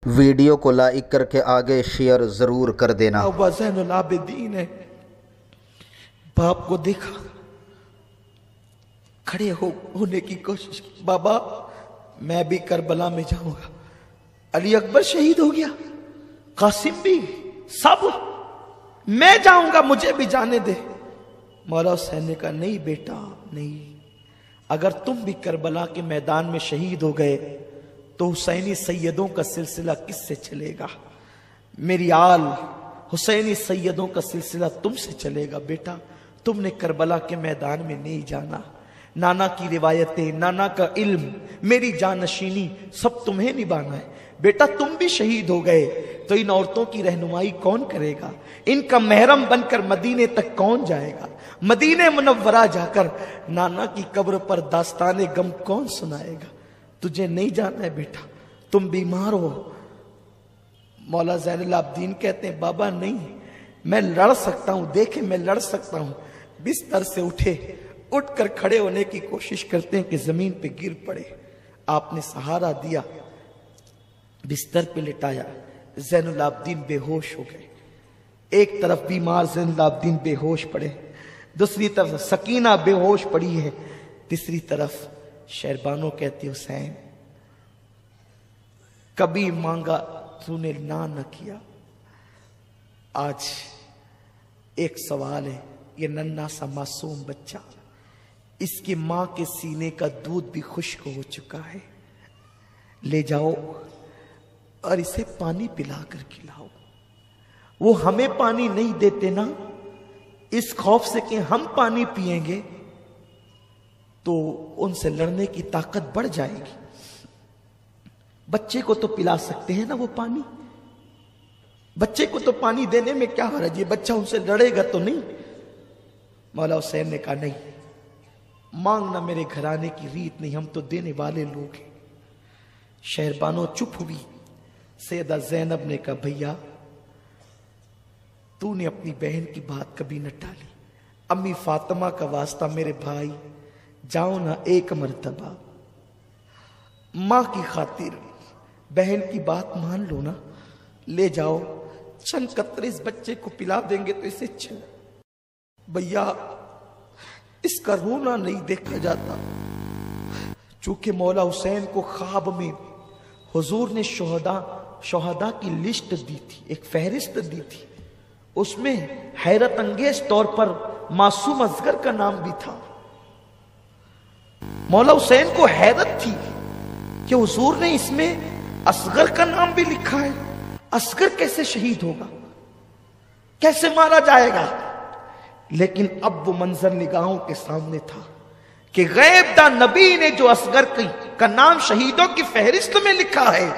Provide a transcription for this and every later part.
Video को like करके आगे शेयर जरूर कर देना। ज़ैनुल आबिदीन है, बाप को देखा, खड़े होने की कोशिश की। बाबा मैं भी करबला में जाऊंगा। अली अकबर शहीद हो गया, कासिम भी, सब, मैं जाऊंगा, मुझे भी जाने दे। मौला हुसैन ने कहा नहीं बेटा नहीं, अगर तुम भी करबला के मैदान में शहीद हो गए तो हुसैनी सैयदों का सिलसिला किससे चलेगा? मेरी आल हुसैनी सैयदों का सिलसिला तुमसे चलेगा। बेटा तुमने करबला के मैदान में नहीं जाना, नाना की रिवायतें, नाना का इल्म, मेरी जानशीनी सब तुम्हें निभाना है। बेटा तुम भी शहीद हो गए तो इन औरतों की रहनुमाई कौन करेगा? इनका महरम बनकर मदीने तक कौन जाएगा? मदीने मुनव्वरा जाकर नाना की कब्र पर दास्ताने गम कौन सुनाएगा? तुझे नहीं जाना है बेटा, तुम बीमार हो। मौला ज़ैनुल आबिदीन कहते हैं बाबा नहीं, मैं लड़ सकता हूं, देखे मैं लड़ सकता हूं। बिस्तर से उठे, उठकर खड़े होने की कोशिश करते हैं कि जमीन पे गिर पड़े। आपने सहारा दिया, बिस्तर पे लिटाया, ज़ैनुल आबिदीन बेहोश हो गए। एक तरफ बीमार ज़ैनुल आबिदीन बेहोश पड़े, दूसरी तरफ सकीना बेहोश पड़ी है, तीसरी तरफ शहरबानो कहती हुसैन कभी मांगा तूने ना न किया। आज एक सवाल है, ये नन्हा सा मासूम बच्चा, इसकी मां के सीने का दूध भी खुश्क हो चुका है, ले जाओ और इसे पानी पिलाकर खिलाओ। वो हमें पानी नहीं देते ना, इस खौफ से कि हम पानी पिएंगे तो उनसे लड़ने की ताकत बढ़ जाएगी। बच्चे को तो पिला सकते हैं ना वो पानी, बच्चे को तो पानी देने में क्या हर्ज है? बच्चा उनसे लड़ेगा तो नहीं। मौला हुसैन ने कहा नहीं, मांगना मेरे घराने की रीत नहीं, हम तो देने वाले लोग हैं। शहरबानो चुप हुई। सैयदा ज़ैनब ने कहा भैया तूने अपनी बहन की बात कभी न टाली, अम्मी फातिमा का वास्ता मेरे भाई जाओ ना एक मर्तबा, मां की खातिर बहन की बात मान लो ना, ले जाओ, चंद कतरे इस बच्चे को पिला देंगे तो इसे भैया इसका रोना नहीं देखा जाता। चूंकि मौला हुसैन को ख्वाब में हुजूर ने शोहदा की लिस्ट दी थी, एक फहरिस्त दी थी, उसमें हैरत अंगेज तौर पर मासूम असगर का नाम भी था। मौला हुसैन को हैरत थी कि हुजूर ने इसमें असगर का नाम भी लिखा है। असगर कैसे शहीद होगा, कैसे मारा जाएगा? लेकिन अब वो मंजर निगाहों के सामने था कि गैब दा नबी ने जो असगर का नाम शहीदों की फहरिस्त में लिखा है,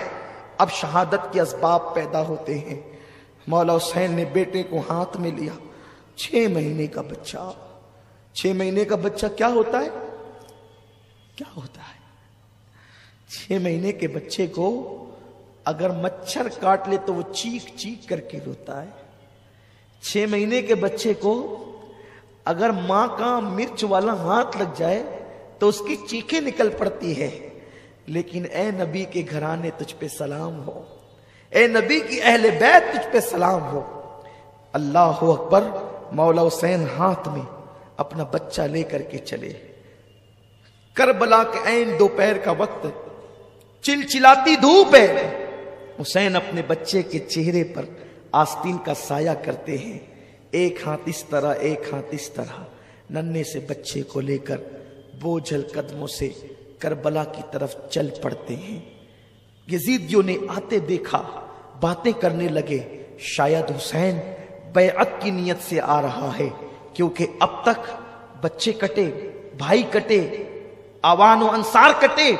अब शहादत के असबाब पैदा होते हैं। मौला हुसैन ने बेटे को हाथ में लिया, 6 महीने का बच्चा। 6 महीने का बच्चा क्या होता है? क्या होता है? 6 महीने के बच्चे को अगर मच्छर काट ले तो वो चीख चीख करके रोता है। 6 महीने के बच्चे को अगर मां का मिर्च वाला हाथ लग जाए तो उसकी चीखें निकल पड़ती है। लेकिन ए नबी के घराने तुझ पे सलाम हो, ए नबी की अहले बैत तुझ पे सलाम हो। अल्लाह अकबर। मौला हुसैन हाथ में अपना बच्चा लेकर के चले। करबला के ऐन दोपहर का वक्त, चिलचिलाती धूप है। हुसैन अपने बच्चे के चेहरे पर आस्तीन का साया करते हैं, एक हाथ इस तरह एक हाथ इस तरह, नन्हे से बच्चे को लेकर बोझल कदमों से करबला की तरफ चल पड़ते हैं। यजीदियों ने आते देखा, बातें करने लगे, शायद हुसैन बैअत की नियत से आ रहा है, क्योंकि अब तक बच्चे कटे, भाई कटे, आवान व अंसार कटे,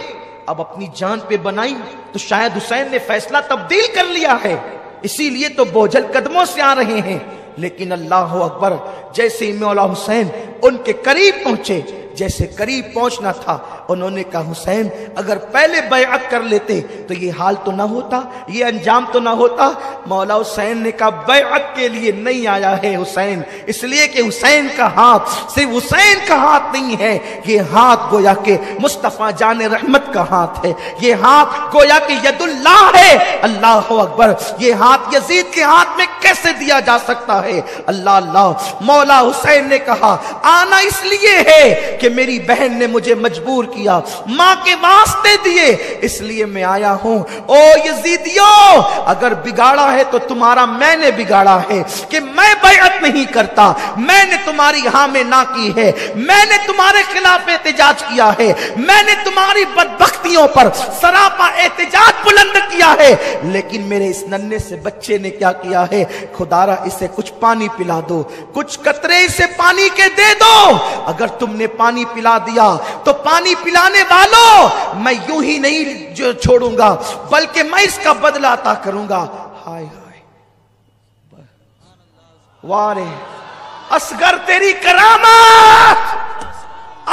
अब अपनी जान पे बनाई तो शायद हुसैन ने फैसला तब्दील कर लिया है, इसीलिए तो बोझल कदमों से आ रहे हैं। लेकिन अल्लाह अकबर, जैसे मौला हुसैन उनके करीब पहुंचे, जैसे करीब पहुंचना था انہوں نے کہا حسین اگر پہلے بیعت کر لیتے تو یہ حال تو نہ ہوتا, یہ انجام تو نہ ہوتا. مولا حسین نے کہا بیعت کے لیے نہیں آیا ہے حسین, اس لیے کہ حسین کا ہاتھ صرف حسین کا ہاتھ نہیں ہے, یہ ہاتھ گویا کہ مصطفیٰ جان رحمت کا ہاتھ ہے, یہ ہاتھ گویا کہ ید اللہ ہے. اللہ اکبر, یہ ہاتھ یزید کے ہاتھ میں کیسے دیا جا سکتا ہے؟ اللہ اللہ. مولا حسین نے کہا آنا اس لیے ہے کہ میری بہن نے مجھے مجبور کیا, ماں کے واسطے دیے, اس لیے میں آیا ہوں. او یزیدیوں, اگر بگاڑا ہے تو تمہارا میں نے بگاڑا ہے کہ میں بیعت نہیں کرتا, میں نے تمہاری ہاں میں نہ کی ہے, میں نے تمہارے خلاف احتجاج کیا ہے, میں نے تمہاری بدبختیوں پر سراپا احتجاج بلند کیا ہے, لیکن میرے اس ننھے سے بچے نے کیا کیا ہے؟ خدارا اسے کچھ پانی پلا دو, کچھ قطرے اسے پانی کے دے دو. اگر تم نے پانی پلا دیا تو پانی پلانے والوں میں یوں ہی نہیں چھوڑوں گا بلکہ میں اس کا بدلہ عطا کروں گا. ہائے ہائے وارے اصغر تیری کرامات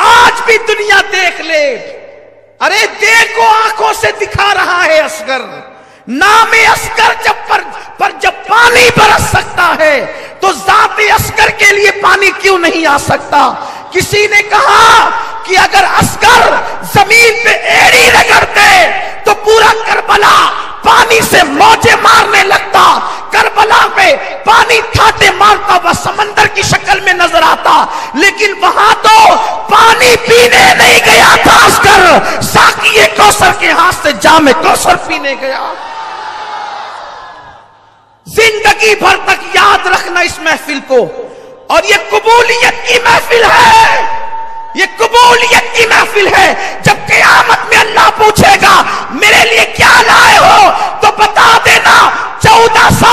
آج بھی دنیا دیکھ لے. ارے دیکھو آنکھوں سے دکھا رہا ہے اصغر, نام اصغر جب پانی برس سکتا ہے تو ذات اصغر کے لیے پانی کیوں نہیں آ سکتا؟ کسی نے کہا کہ اگر اصغر زمین پہ ایڑی رگڑتے تو پورا کربلا پانی سے موجیں مارنے لگتا, کربلا پہ پانی تھاٹے مارتا وہ سمندر کی شکل میں نظر آتا, لیکن وہاں تو پانی پینے نہیں گیا تھا اصغر, ساقی کوثر کے ہاتھ سے جام کوثر پینے گیا. زندگی بھر تک یاد رکھنا اس محفل کو, اور یہ قبولیت کی محفل ہے, یہ قبولیت کی محفل ہے. جب قیامت میں اللہ پوچھے گا میرے لیے کیا لائے ہو تو بتا دینا 1400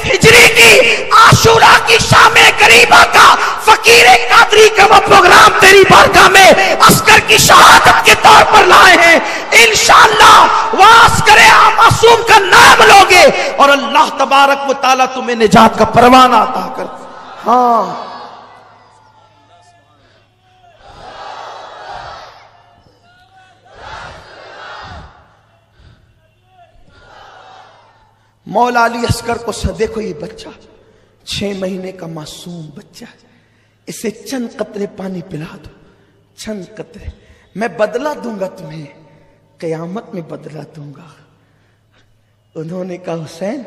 ہجری کی عاشوراء کی شام غریبہ کا فقیر قادری کا وہ پروگرام تیری بارگاہ میں اصغر کی شہادت کے طور پر لائے ہیں. انشاءاللہ وہ اصغر معصوم کا نام لوگے اور اللہ تبارک و تعالیٰ تمہیں نجات کا پروانہ عطا کر. ہاں مولا علی اصغر کو دیکھو, یہ بچہ 6 مہینے کا معصوم بچہ ہے, اسے چند قطرے پانی پلا دو, چند قطرے, میں بدلہ دوں گا تمہیں, قیامت میں بدلہ دوں گا. انہوں نے کہا حسین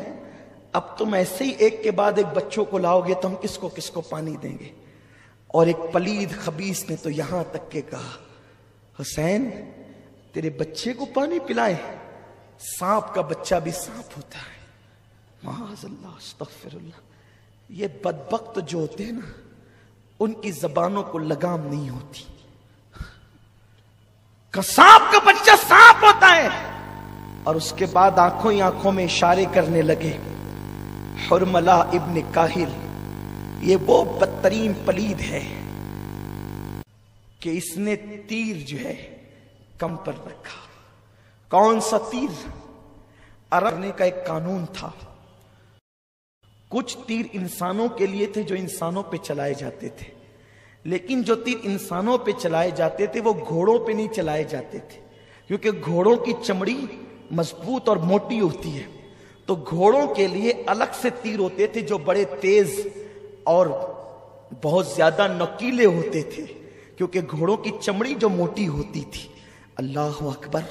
اب تم ایسے ہی ایک کے بعد ایک بچوں کو لاؤ گے تو ہم کس کو پانی دیں گے؟ اور ایک پلید خبیث نے تو یہاں تک کہ کہا حسین تیرے بچے کو پانی پلائیں, سانپ کا بچہ بھی سانپ ہوتا ہے. معاذ اللہ, استغفر اللہ. یہ بدبخت جو ہوتے ہیں نا ان کی زبانوں کو لگام نہیں ہوتی. سانپ کا بچہ سانپ ہوتا ہے. اور اس کے بعد آنکھوں ہی آنکھوں میں اشارے کرنے لگے. حرملہ ابن کاہل یہ وہ بدترین پلید ہے کہ اس نے تیر جو ہے کم پر رکھا. کون سا تیر؟ عرب نے کا ایک قانون تھا, کچھ تیر انسانوں کے لیے تھے جو انسانوں پہ چلائے جاتے تھے, لیکن جو تیر انسانوں پہ چلائے جاتے تھے وہ گھوڑوں پہ نہیں چلائے جاتے تھے, کیونکہ گھوڑوں کی چمڑی مضبوط اور موٹی ہوتی ہے. تو گھوڑوں کے لیے الگ سے تیر ہوتے تھے جو بڑے تیز اور بہت زیادہ نوکیلے ہوتے تھے, کیونکہ گھوڑوں کی چمڑی جو موٹی ہوتی تھی. اللہ اکبر,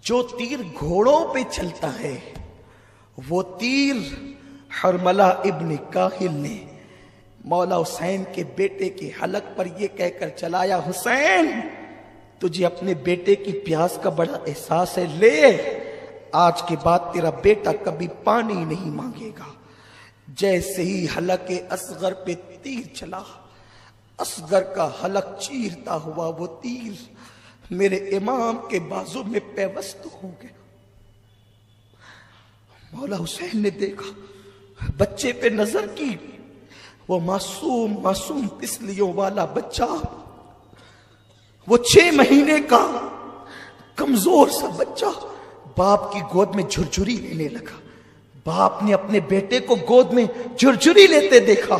جو تیر گھوڑوں پہ چلتا ہے وہ تیر حرملہ ابن کاہل نے مولا حسین کے بیٹے کے حلق پر یہ کہہ کر چلایا, حسین تجھے اپنے بیٹے کی پیاس کا بڑا احساس ہے, لے آج کے بعد تیرا بیٹا کبھی پانی نہیں مانگے گا. جیسے ہی حلق اصغر پہ تیر چلا, اصغر کا حلق چیرتا ہوا وہ تیر میرے امام کے بازو میں پیوست ہو گیا. مولا حسین نے دیکھا, بچے پہ نظر کی, وہ معصوم پسلیوں والا بچہ, وہ 6 مہینے کا کمزور سا بچہ باپ کی گود میں جھرجھری لینے لگا. باپ نے اپنے بیٹے کو گود میں جھرجھری لیتے دیکھا.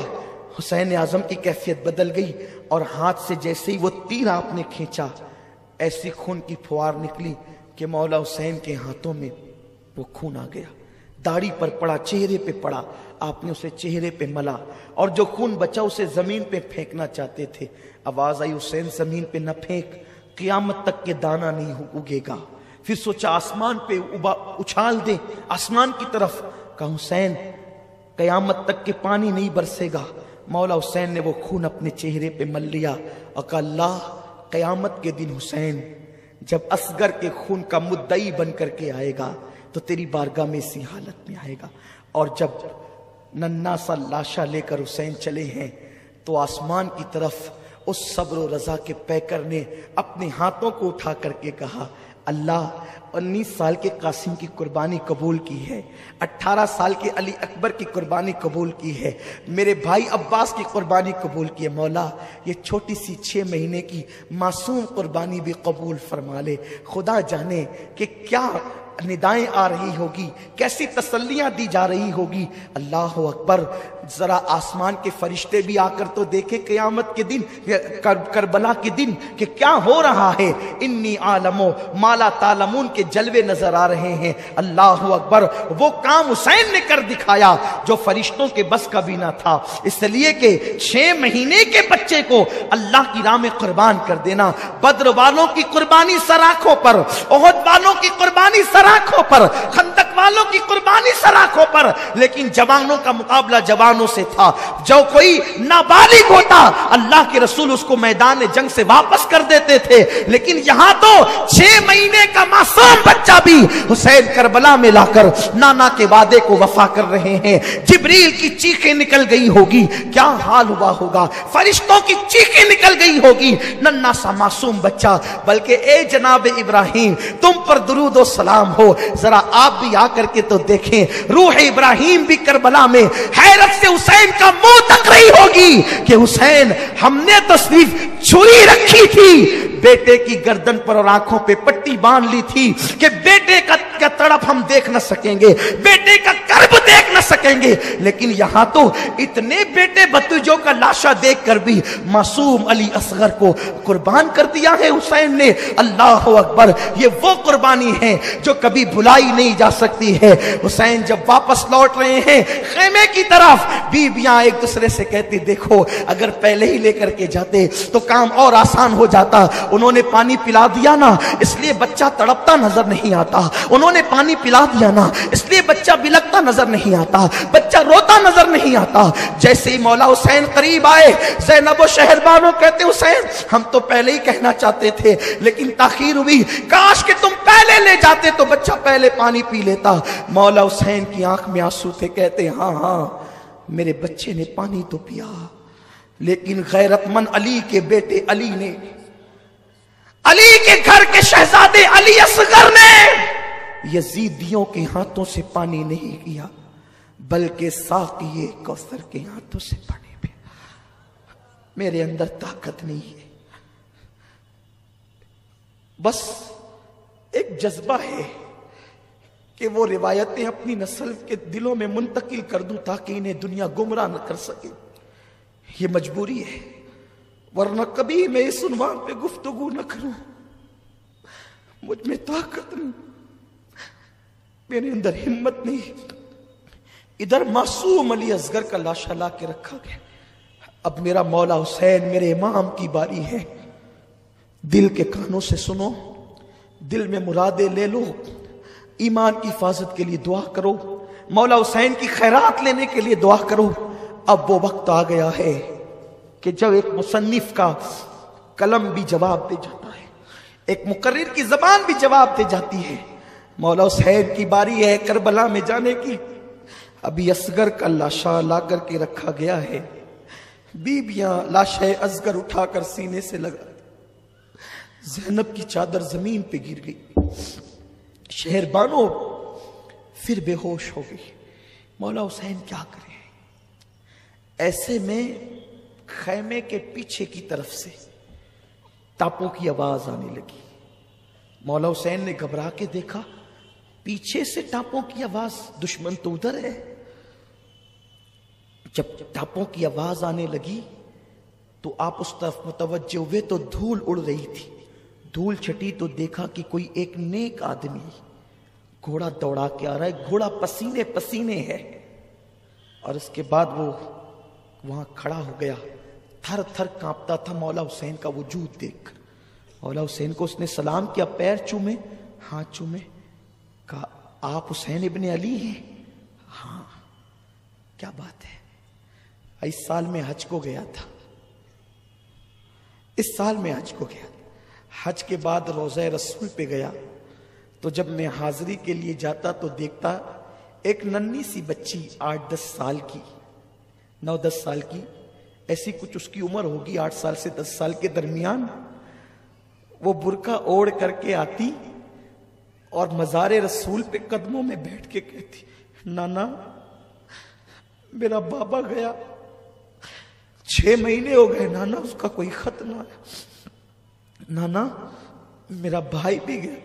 حسین اعظم کی کیفیت بدل گئی اور ہاتھ سے جیسے ہی وہ تیر آپ نے کھینچا ऐसी खून की फुहार निकली कि मौला हुसैन के हाथों में वो खून आ गया, दाढ़ी पर पड़ा, चेहरे पे पड़ा। आपने उसे चेहरे पे मला और जो खून बचा उसे जमीन पे फेंकना चाहते थे। आवाज आई, हुसैन जमीन पे न फेंक, क़यामत तक के दाना नहीं उगेगा। फिर सोचा आसमान पे उछाल दे, आसमान की तरफ। कहा हुसैन क़यामत तक के पानी नहीं बरसेगा। मौला हुसैन ने वो खून अपने चेहरे पे मल लिया और कहा अल्लाह, क़यामत के दिन हुसैन जब असगर के खून का मुद्दई बन करके आएगा तो तेरी बारगाह में इसी हालत में आएगा। और जब नन्ना सा लाशा लेकर हुसैन चले हैं तो आसमान की तरफ उस सब्र और रजा के पैकर ने अपने हाथों को उठा करके कहा अल्लाह 19 साल के कासिम की कुर्बानी कबूल की है, 18 साल के अली अकबर की कुर्बानी कबूल की है, मेरे भाई अब्बास की कुर्बानी कबूल की है। मौला ये छोटी सी 6 महीने की मासूम कुर्बानी भी कबूल फरमा ले। खुदा जाने कि क्या निदाएं आ रही होगी, कैसी तसल्लियां दी जा रही होगी। अल्लाह अकबर, जरा आसमान के फरिश्ते भी आकर तो देखे क़यामत के दिन, करबला के दिन कि क्या हो रहा है। इन्नी आलमो माला तालमून के जलवे नजर आ रहे हैं। अल्लाह अकबर, वो काम हुसैन ने कर दिखाया जो फरिश्तों के बस का भी ना था। इसलिए कि 6 महीने के बच्चे को अल्लाह की राह में कुर्बान कर देना, बद्र वालों की कुर्बानी सर आंखों पर, ओहद वालों की कुर्बानी सर आंखों पर, खंदक वालों की कुर्बानी सर आंखों पर, लेकिन जवानों का मुकाबला जवानों से था। जो कोई नाबालिग होता अल्लाह के रसूल उसको मैदान जंग से वापस कर देते थे, लेकिन यहां तो 6 महीने का मासूम बच्चा भी हुसैन करबला में लाकर नाना के वादे को वफा कर रहे हैं। जिब्रील की चीखें निकल गई होगी, क्या हाल हुआ होगा, फरिश्तों की चीखें निकल गई होगी। नन्ना सा मासूम बच्चा, बल्कि ए जनाब इब्राहिम तुम पर दुरूद और सलाम हो, जरा आप भी आकर के तो देखें। रूह इब्राहिम भी करबला में हैरत से हुसैन का मुंह तक रही होगी कि हुसैन हमने तो सिर्फ छुरी रखी थी, बेटे की गर्दन पर और आंखों पे पट्टी बांध ली थी कि बेटे का तड़प हम देख न सकेंगे, बेटे का कर्ब देख न सकेंगे। लेकिन यहां तो इतने बेटे भतीजों का लाशा देखकर भी मासूम अली असगर को कुर्बान कर दिया है हुसैन ने। अल्लाह अकबर, ये वो कुर्बानी है जो कभी भुलाई नहीं जा सकती है। हुसैन जब वापस लौट रहे हैं खेमे की तरफ, बीबियां एक दूसरे से कहती देखो अगर पहले ही लेकर के जाते तो काम और आसान हो जाता। उन्होंने पानी पिला दिया ना, इसलिए बच्चा तड़पता नजर नहीं आता। उन्होंने पानी पिला दिया ना, इसलिए बच्चा बिलकता नजर नहीं आता, बच्चा रोता नजर नहीं आता। जैसे ही मौला हुसैन करीब आए, ज़ैनब शहरबानो कहते हुसैन हम तो पहले ही कहना चाहते थे लेकिन ताखीर हुई, काश कि तुम पहले ले जाते तो बच्चा पहले पानी पी लेता। मौला हुसैन की आंख में आंसू थे, कहते हाँ हाँ मेरे बच्चे ने पानी तो पिया, लेकिन गैरतमंद अली के बेटे अली ने, अली के घर के शहजादे अली असगर ने यजीदियों के हाथों से पानी नहीं किया, बल्कि साक़िए कौसर के हाथों से पानी पिया। मेरे अंदर ताकत नहीं है, बस एक जज्बा है कि वो रिवायतें अपनी नस्ल के दिलों में मुंतकिल कर दूं ताकि इन्हें दुनिया गुमराह न कर सके। ये मजबूरी है, वरना कभी मैं इस उन्वान पे गुफ्तगू न करूं। मुझ में ताकत नहीं, मेरे अंदर हिम्मत नहीं। इधर मासूम अली असगर का लाशा ला के रखा गया। अब मेरा मौला हुसैन, मेरे इमाम की बारी है। दिल के कानों से सुनो, दिल में मुरादे ले लो, ईमान की हिफाजत के लिए दुआ करो, मौला हुसैन की खैरात लेने के लिए दुआ करो। अब वो वक्त आ गया है कि जब एक मुसन्निफ का कलम भी जवाब दे जाता है, एक मुकर्रिर की जबान भी जवाब दे जाती है। मौला हुसैन की बारी है करबला में जाने की। अभी असगर का लाशा ला करके रखा गया है। बीबियां लाशा असगर उठाकर सीने से लगा, ज़ैनब की चादर जमीन पे गिर गई, शहरबानो फिर बेहोश हो गई। मौला हुसैन क्या करें? ऐसे में खैमे के पीछे की तरफ से टापों की आवाज आने लगी। मौला हुसैन ने घबरा के देखा, पीछे से टापों की आवाज, दुश्मन तो उधर है। जब टापों की आवाज आने लगी तो आप उस तरफ मुतवज्जे हुए तो धूल उड़ रही थी, धूल छटी तो देखा कि कोई एक नेक आदमी घोड़ा दौड़ा के आ रहा है, घोड़ा पसीने पसीने है। और उसके बाद वो वहां खड़ा हो गया, थर थर कांपता था मौला हुसैन का वजूद देख। मौला हुसैन को उसने सलाम किया, पैर चूमे, हाथ चूमे, कहा आप हुसैन इब्ने अली हैं? हाँ। क्या बात है? इस साल में हज को गया था, इस साल में हज को गया। हज के बाद रोज़े रसूल पे गया तो जब मैं हाजिरी के लिए जाता तो देखता एक नन्ही सी बच्ची 8-10 साल की, 9-10 साल की, ऐसी कुछ उसकी उम्र होगी, 8 साल से 10 साल के दरमियान। वो बुर्का ओढ़ करके आती और मज़ारे रसूल पे कदमों में बैठ के कहती, नाना मेरा बाबा गया, 6 महीने हो गए नाना, उसका कोई खत ना आया। नाना मेरा भाई भी गया,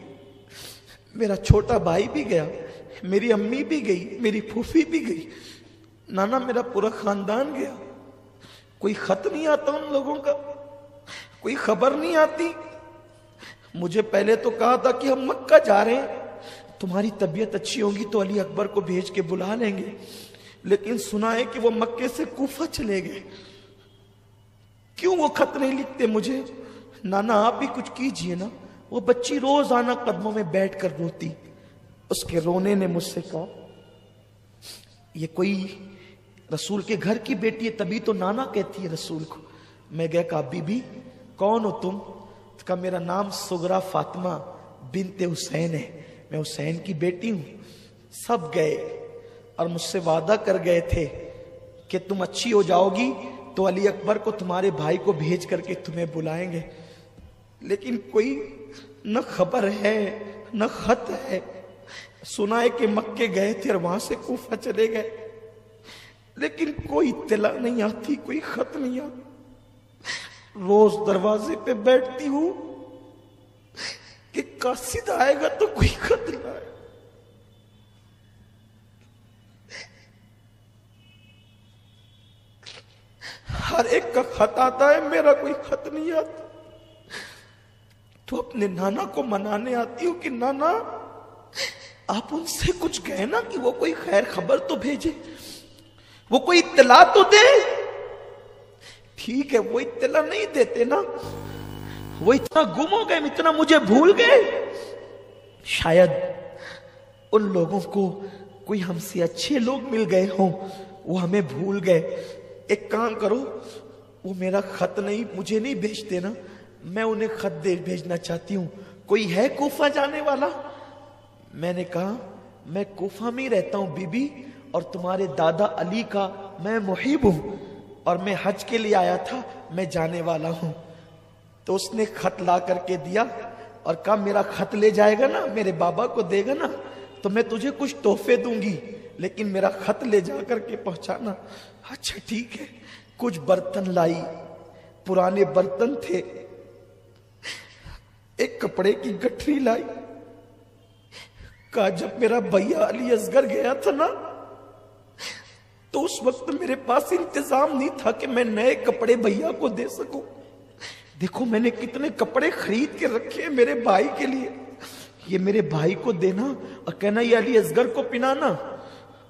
मेरा छोटा भाई भी गया, मेरी अम्मी भी गई, मेरी फूफी भी गई, नाना मेरा पूरा खानदान गया, कोई खत नहीं आता उन लोगों का, कोई खबर नहीं आती। मुझे पहले तो कहा था कि हम मक्का जा रहे हैं, तुम्हारी तबीयत अच्छी होगी तो अली अकबर को भेज के बुला लेंगे, लेकिन सुना है कि वो मक्के से कूफा चले गए। क्यों वो खत नहीं लिखते मुझे? नाना आप भी कुछ कीजिए ना। वो बच्ची रोज आना कदमों में बैठकर रोती। उसके रोने ने मुझसे कहा ये कोई रसूल के घर की बेटी है, तभी तो नाना कहती है रसूल को। मैं गया, कहा बीबी कौन हो तुम? तो कहा मेरा नाम सुगरा फातिमा बिनते हुसैन है, मैं हुसैन की बेटी हूं। सब गए और मुझसे वादा कर गए थे कि तुम अच्छी हो जाओगी तो अली अकबर को तुम्हारे भाई को भेज करके तुम्हें बुलाएंगे, लेकिन कोई न खबर है न खत है। सुना है कि मक्के गए थे और वहां से कूफा चले गए, लेकिन कोई इत्तला नहीं आती, कोई खत नहीं आता। रोज दरवाजे पे बैठती हूं कि कासिद आएगा तो कोई खत ना आए। हर एक का खत आता है, मेरा कोई खत नहीं आता। तो अपने नाना को मनाने आती हूं कि नाना आप उनसे कुछ कहे ना कि वो कोई खैर खबर तो भेजे, वो कोई इत्तला तो दे। ठीक है, वो इत्तला नहीं देते ना, वो इतना गुम हो गए, इतना मुझे भूल गए। शायद उन लोगों को कोई हमसे अच्छे लोग मिल गए हों, वो हमें भूल गए। एक काम करो, वो मेरा खत नहीं मुझे नहीं भेजते ना, मैं उन्हें खत दे भेजना चाहती हूं। कोई है कूफा जाने वाला? मैंने कहा मैं कूफा में ही रहता हूं बीबी, और तुम्हारे दादा अली का मैं मुहिब हूं, और मैं हज के लिए आया था, मैं जाने वाला हूं। तो उसने खत ला करके दिया और कहा मेरा खत ले जाएगा ना, मेरे बाबा को देगा ना, तो मैं तुझे कुछ तोहफे दूंगी, लेकिन मेरा खत ले जा करके पहुंचाना। अच्छा ठीक है। कुछ बर्तन लाई, पुराने बर्तन थे, एक कपड़े की गठरी लाई। कहा जब मेरा भैया अली असगर गया था ना, तो उस वक्त मेरे पास इंतजाम नहीं था कि मैं नए कपड़े भैया को दे सकूं। देखो मैंने कितने कपड़े खरीद के रखे हैं मेरे भाई के लिए, ये मेरे भाई को देना और कहना ये अली असगर को पिनाना।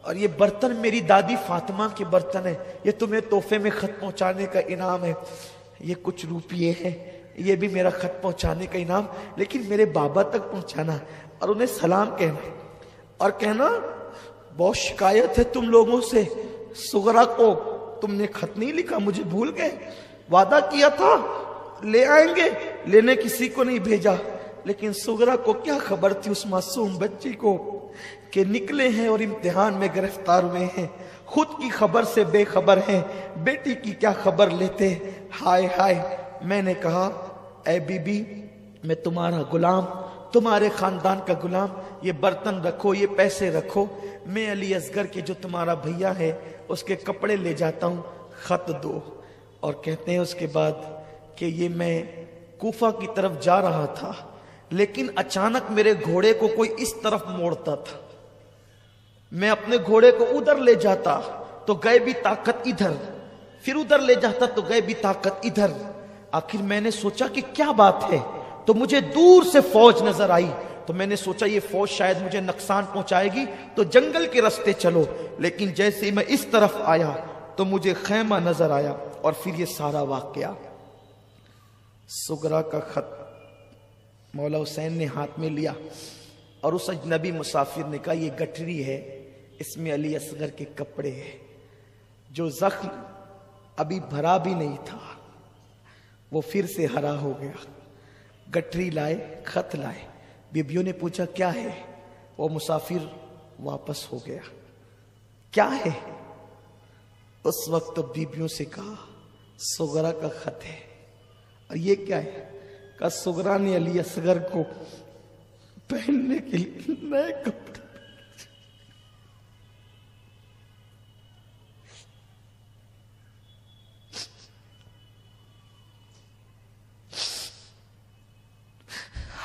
और ये बर्तन मेरी दादी फातिमा के बर्तन है, ये तुम्हें तोहफे में खत पहुंचाने का इनाम है। ये कुछ रुपये हैं, ये भी मेरा खत पहुंचाने का इनाम, लेकिन मेरे बाबा तक पहुंचाना और उन्हें सलाम कहना। और कहना बहुत शिकायत है तुम लोगों से, सुगरा को तुमने खत नहीं लिखा, मुझे भूल गए, वादा किया था ले आएंगे, लेने किसी को नहीं भेजा। लेकिन सुगरा को क्या खबर थी उस मासूम बच्ची को कि निकले हैं और इम्तिहान में गिरफ्तार हुए हैं, खुद की खबर से बेखबर हैं, बेटी की क्या खबर लेते। हाय हाय। मैंने कहा ऐ बीबी मैं तुम्हारा गुलाम, तुम्हारे खानदान का गुलाम, ये बर्तन रखो, ये पैसे रखो, मैं अली असगर के जो तुम्हारा भैया है उसके कपड़े ले जाता हूं, खत दो। और कहते हैं उसके बाद कि ये मैं कूफा की तरफ जा रहा था, लेकिन अचानक मेरे घोड़े को कोई इस तरफ मोड़ता था, मैं अपने घोड़े को उधर ले जाता तो गए भी ताकत इधर, फिर उधर ले जाता तो गए भी ताकत इधर। आखिर मैंने सोचा कि क्या बात है, تو مجھے دور سے فوج نظر آئی، تو میں نے سوچا یہ فوج شاید مجھے نقصان پہنچائے گی، تو جنگل کے راستے چلو، لیکن جیسے میں اس طرف آیا تو مجھے خیمہ نظر آیا، اور پھر یہ سارا واقعہ۔ سغرا کا خط مولا حسین نے ہاتھ میں لیا، اور اس اجنبی مسافر نے کہا یہ گٹھری ہے، اس میں علی اصغر کے کپڑے ہیں، جو زخم ابھی بھرا بھی نہیں تھا وہ پھر سے ہرا ہو گیا۔ گٹھری لائے، خط لائے، بیبیوں نے پوچھا کیا ہے؟ وہ مسافر واپس ہو گیا۔ کیا ہے؟ اس وقت تو بیبیوں سے کہا سغرا کا خط ہے۔ اور یہ کیا ہے؟ کہا سغرا نے علی اصغر کو پہننے کے لیے نئے کپڑے۔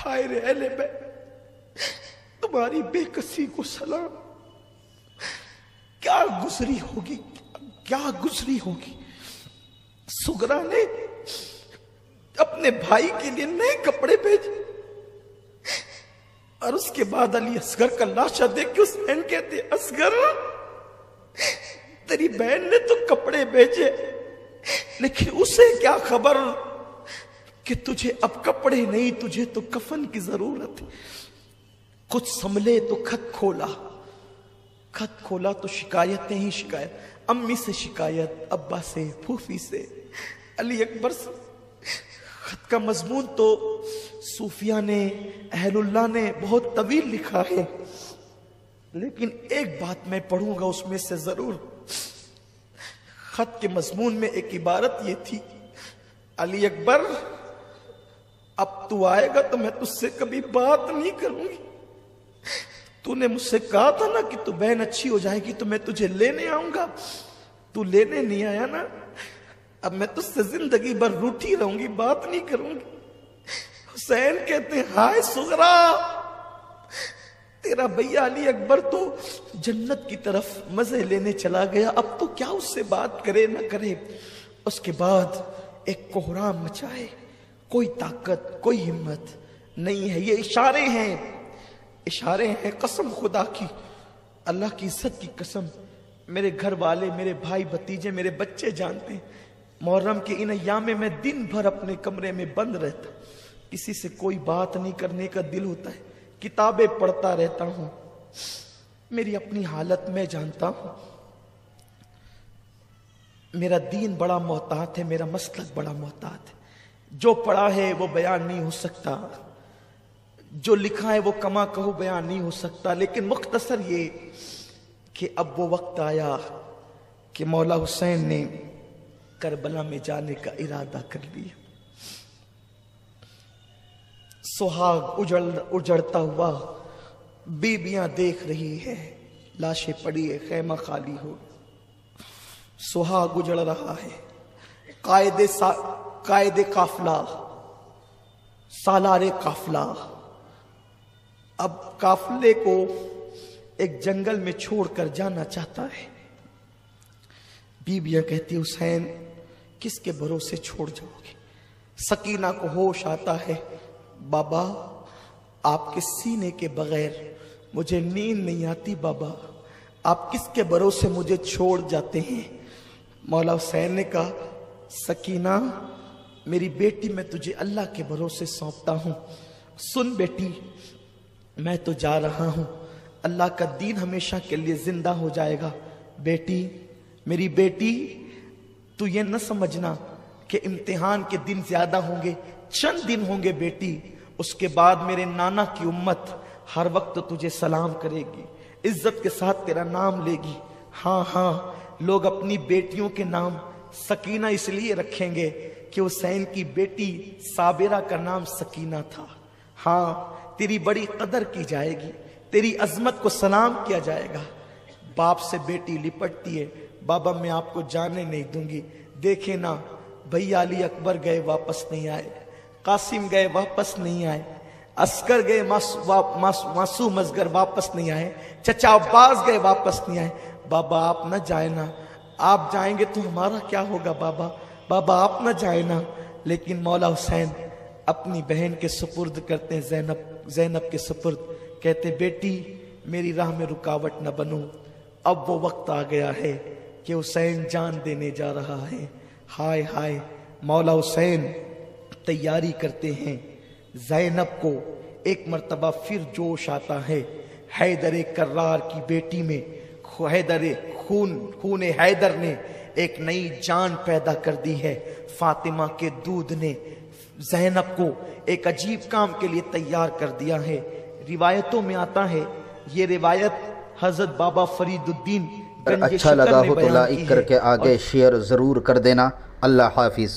ہائے رے اہل بیت، تمہاری بے کسی کو سلام۔ کیا گزری ہوگی، کیا گزری ہوگی۔ سغرا نے اپنے بھائی کے لیے نئے کپڑے بھیجے، اور اس کے بعد علی اصغر کا لاشا دیکھ کے حسین کہتے اصغر تیری بہن نے تو کپڑے بھیجے، لیکن اسے کیا خبر کہ تجھے اب کپڑے نہیں، تجھے تو کفن کی ضرورت ہے۔ کچھ سنبھلے تو خط کھولا، خط کھولا تو شکایتیں ہی شکایت، امی سے شکایت، ابا سے، پھوفی سے، علی اکبر سے۔ خط کا مضمون تو صوفیہ نے، اہل اللہ نے بہت طویل لکھا ہے، لیکن ایک بات میں پڑھوں گا اس میں سے ضرور۔ خط کے مضمون میں ایک عبارت یہ تھی، علی اکبر اب تو آئے گا تو میں تجھ سے کبھی بات نہیں کروں گی۔ تو نے مجھ سے کہا تھا نا کہ تو بہن اچھی ہو جائے گی تو میں تجھے لینے آؤں گا، تو لینے نہیں آیا نا، اب میں تجھ سے زندگی بھر روٹھی رہوں گی، بات نہیں کروں گی۔ حسین کہتے ہیں ہائے سغرا، تیرا بھیا علی اکبر تو جنت کی طرف مزے لینے چلا گیا، اب تو کیا اس سے بات کرے نہ کرے۔ اس کے بعد ایک کوہرام مچائے، کوئی طاقت، کوئی ہمت نہیں ہے۔ یہ اشارے ہیں، اشارے ہیں، قسم خدا کی، اللہ کی عزت کی قسم، میرے گھر والے، میرے بھائی بھتیجے، میرے بچے جانتے ہیں، محرم کے ان ایام میں دن بھر اپنے کمرے میں بند رہتا، کسی سے کوئی بات نہیں کرنے کا دل ہوتا ہے، کتابیں پڑھتا رہتا ہوں، میری اپنی حالت میں جانتا ہوں۔ میرا دین بڑا محتاط ہے، میرا مسلک بڑا محتاط ہے، جو پڑھا ہے وہ بیان نہیں ہو سکتا، جو لکھا ہے وہ کما کہو بیان نہیں ہو سکتا، لیکن مختصر یہ کہ اب وہ وقت آیا کہ مولا حسین نے کربلا میں جانے کا ارادہ کر لیا۔ سہاگ اجڑتا ہوا بیبیاں دیکھ رہی ہے، لاشیں پڑی ہے، خیمہ خالی ہو، سہاگ اجڑ رہا ہے، قائد قافلہ، سالار قافلہ اب قافلے کو ایک جنگل میں چھوڑ کر جانا چاہتا ہے۔ بیویاں کہتی حسین کس کے بھروسے چھوڑ جاؤ گے؟ سکینہ کو ہوش آتا ہے، بابا آپ کے سینے کے بغیر مجھے نیند نہیں آتی، بابا آپ کس کے بھروسے مجھے چھوڑ جاتے ہیں؟ مولا حسین نے کہا سکینہ میری بیٹی، میں تجھے اللہ کے بھروسے سونپتا ہوں، سن بیٹی میں تو جا رہا ہوں، اللہ کا دین ہمیشہ کے لیے زندہ ہو جائے گا، بیٹی میری بیٹی تو یہ نہ سمجھنا کہ امتحان کے دن زیادہ ہوں گے، چند دن ہوں گے بیٹی، اس کے بعد میرے نانا کی امت ہر وقت تجھے سلام کرے گی، عزت کے ساتھ تیرا نام لے گی۔ ہاں ہاں، لوگ اپنی بیٹیوں کے نام سکینہ اس لیے رکھیں گے کہ حسین کی بیٹی صابرہ کا نام سکینہ تھا۔ ہاں تیری بڑی قدر کی جائے گی، تیری عظمت کو سلام کیا جائے گا۔ باپ سے بیٹی لپٹتی ہے، بابا میں آپ کو جانے نہیں دوں گی، دیکھیں نا بھیا علی اکبر گئے واپس نہیں آئے، قاسم گئے واپس نہیں آئے، عسکر گئے معصوم اصغر واپس نہیں آئے، چچا عباس گئے واپس نہیں آئے، بابا آپ نہ جائیں نا، آپ جائیں گے تو ہمارا کیا ہوگا بابا، بابا آپ نہ جائیں نا۔ لیکن مولا حسین اپنی بہن کے سپرد کرتے ہیں، زینب کے سپرد، کہتے بیٹی میری راہ میں رکاوٹ نہ بنو، اب وہ وقت آ گیا ہے کہ حسین جان دینے جا رہا ہے۔ ہائے ہائے، مولا حسین تیاری کرتے ہیں۔ زینب کو ایک مرتبہ پھر جوش آتا ہے، حیدر کرار کی بیٹی میں خون حیدر نے ایک نئی جان پیدا کر دی ہے۔ فاطمہ کے دودھ نے زینب کو ایک عجیب کام کے لیے تیار کر دیا ہے۔ روایتوں میں آتا ہے، یہ روایت حضرت بابا فرید الدین اگر اچھا لگا ہو تو لائک کر کے آگے شیئر ضرور کر دینا۔ اللہ حافظ۔